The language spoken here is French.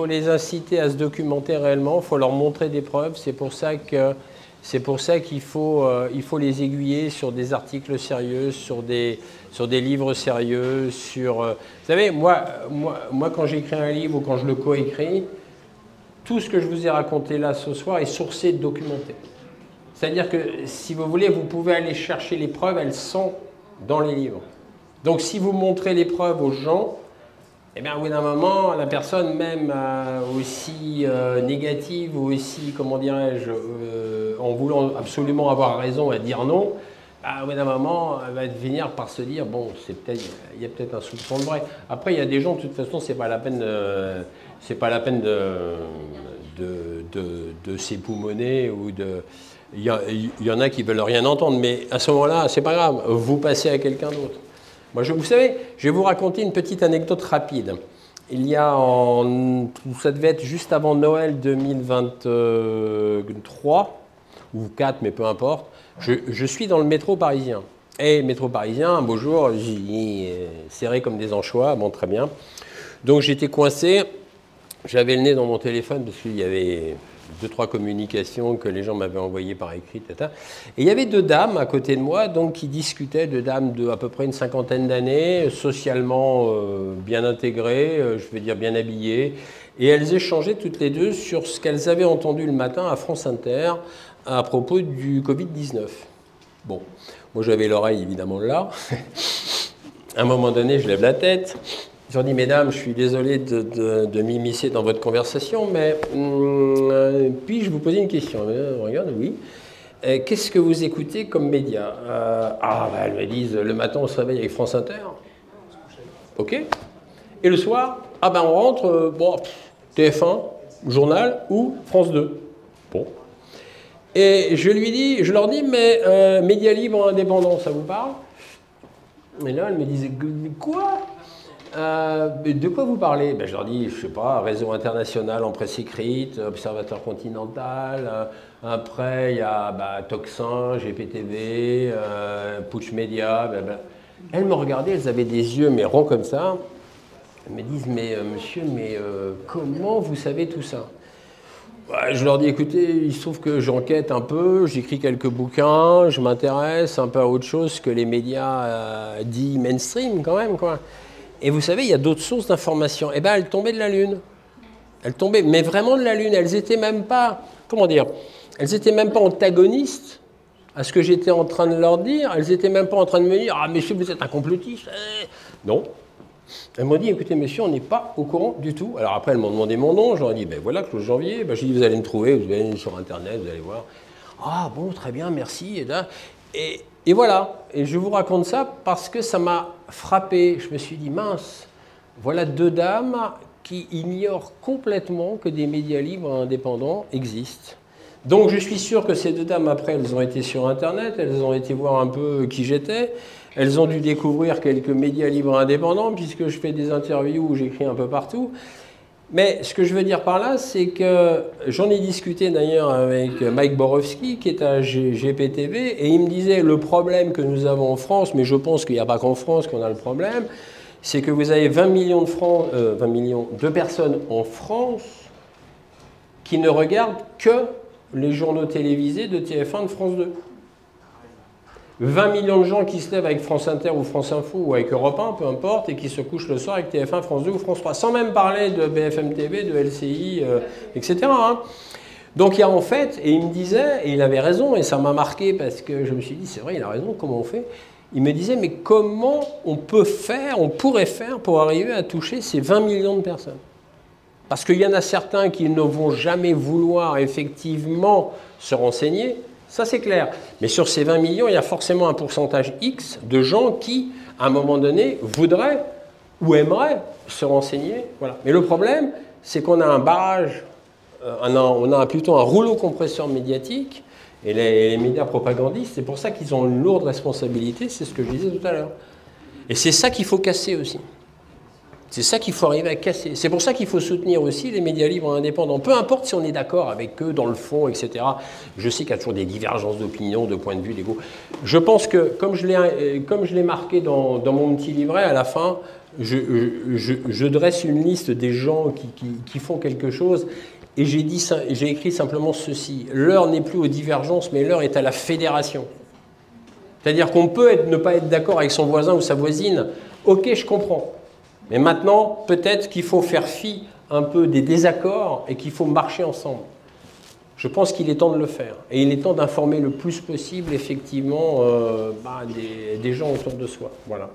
faut les inciter à se documenter réellement, il faut leur montrer des preuves. C'est pour ça qu'il faut les aiguiller sur des articles sérieux, sur des livres sérieux. Vous savez, moi, quand j'écris un livre ou quand je le coécris, tout ce que je vous ai raconté là ce soir est sourcé et documenté. C'est-à-dire que, si vous voulez, vous pouvez aller chercher les preuves, elles sont dans les livres. Donc, si vous montrez les preuves aux gens, eh bien, au bout d'un moment, la personne, même aussi négative ou aussi, comment dirais-je, en voulant absolument avoir raison et dire non, au bout d'un moment, elle va finir par se dire, bon, il y a peut-être un soupçon de vrai. Après, il y a des gens, de toute façon, c'est pas la peine de s'époumoner ou de... Il y en a qui veulent rien entendre, mais à ce moment-là, c'est pas grave, vous passez à quelqu'un d'autre. Moi, vous savez, je vais vous raconter une petite anecdote rapide. Il y a, ça devait être juste avant Noël 2023, ou 4, mais peu importe, je suis dans le métro parisien. Et métro parisien, un beau jour, j'y serré comme des anchois, bon, très bien. Donc j'étais coincé, j'avais le nez dans mon téléphone, parce qu'il y avait 2-3 communications que les gens m'avaient envoyées par écrit, etc. Et il y avait 2 dames à côté de moi, donc, qui discutaient, 2 dames de à peu près une cinquantaine d'années, socialement bien intégrées, je veux dire bien habillées, et elles échangeaient toutes les 2 sur ce qu'elles avaient entendu le matin à France Inter à propos du Covid-19. Bon, moi j'avais l'oreille évidemment là. À un moment donné, je lève la tête. Ils ont dit, mesdames, je suis désolé de m'immiscer dans votre conversation, mais puis-je vous poser une question? Regarde, oui. Qu'est-ce que vous écoutez comme média? Elles me disent, le matin, on se réveille avec France Inter. OK. Et le soir, on rentre, TF1, journal ou France 2. Bon. Et je leur dis, mais médias libres indépendants, ça vous parle? Et là, elles me disaient, quoi? De quoi vous parlez? Je leur dis, je sais pas, réseau international en presse écrite, Observateur Continental, après il y a Toxin, GPTV, Push Media, blablabla. Elles me regardaient, elles avaient des yeux mais ronds comme ça. Elles me disent, mais monsieur, comment vous savez tout ça? Je leur dis, écoutez, il se trouve que j'enquête un peu, j'écris quelques bouquins, je m'intéresse un peu à autre chose que les médias dits mainstream quand même, quoi. Et vous savez, il y a d'autres sources d'informations. Eh bien, elles tombaient de la Lune. Elles tombaient, mais vraiment de la Lune. Elles n'étaient même pas, comment dire, elles n'étaient même pas antagonistes à ce que j'étais en train de leur dire. Elles n'étaient même pas en train de me dire, ah, monsieur, vous êtes un complotiste. Non. Elles m'ont dit, écoutez, monsieur, on n'est pas au courant du tout. Alors après, elles m'ont demandé mon nom. Je leur ai dit, voilà, Claude Janvier. J'ai dit, vous allez me trouver, vous allez aller sur Internet, vous allez voir. Ah, bon, très bien, merci. Et voilà, et je vous raconte ça parce que ça m'a frappé. Je me suis dit, mince, voilà 2 dames qui ignorent complètement que des médias libres indépendants existent. Donc je suis sûr que ces 2 dames, après, elles ont été sur Internet, elles ont été voir un peu qui j'étais, elles ont dû découvrir quelques médias libres indépendants, puisque je fais des interviews où j'écris un peu partout. Mais ce que je veux dire par là, c'est que j'en ai discuté d'ailleurs avec Mike Borowski, qui est à GPTV, et il me disait, le problème que nous avons en France, mais je pense qu'il n'y a pas qu'en France qu'on a le problème, c'est que vous avez 20 millions de personnes en France qui ne regardent que les journaux télévisés de TF1 de France 2. 20 millions de gens qui se lèvent avec France Inter ou France Info ou avec Europe 1, peu importe, et qui se couchent le soir avec TF1, France 2 ou France 3, sans même parler de BFM TV, de LCI, etc. Donc il y a en fait, et il me disait, et il avait raison, et ça m'a marqué parce que je me suis dit, c'est vrai, il a raison, comment on fait? Il me disait, mais comment on pourrait faire pour arriver à toucher ces 20 millions de personnes? Parce qu'il y en a certains qui ne vont jamais vouloir effectivement se renseigner, ça c'est clair. Mais sur ces 20 millions, il y a forcément un pourcentage X de gens qui, à un moment donné, voudraient ou aimeraient se renseigner. Voilà. Mais le problème, c'est qu'on a un barrage, on a plutôt un rouleau compresseur médiatique, et les médias propagandistes, c'est pour ça qu'ils ont une lourde responsabilité, c'est ce que je disais tout à l'heure. Et c'est ça qu'il faut casser aussi. C'est ça qu'il faut arriver à casser. C'est pour ça qu'il faut soutenir aussi les médias libres et indépendants. Peu importe si on est d'accord avec eux dans le fond, etc. Je sais qu'il y a toujours des divergences d'opinion, de points de vue, d'ego. Je pense que, comme je l'ai marqué dans mon petit livret, à la fin, je dresse une liste des gens qui font quelque chose. Et j'ai écrit simplement ceci. L'heure n'est plus aux divergences, mais l'heure est à la fédération. C'est-à-dire qu'on peut ne pas être d'accord avec son voisin ou sa voisine. Ok, je comprends. Mais maintenant, peut-être qu'il faut faire fi un peu des désaccords et qu'il faut marcher ensemble. Je pense qu'il est temps de le faire. Et il est temps d'informer le plus possible, effectivement, des gens autour de soi. Voilà.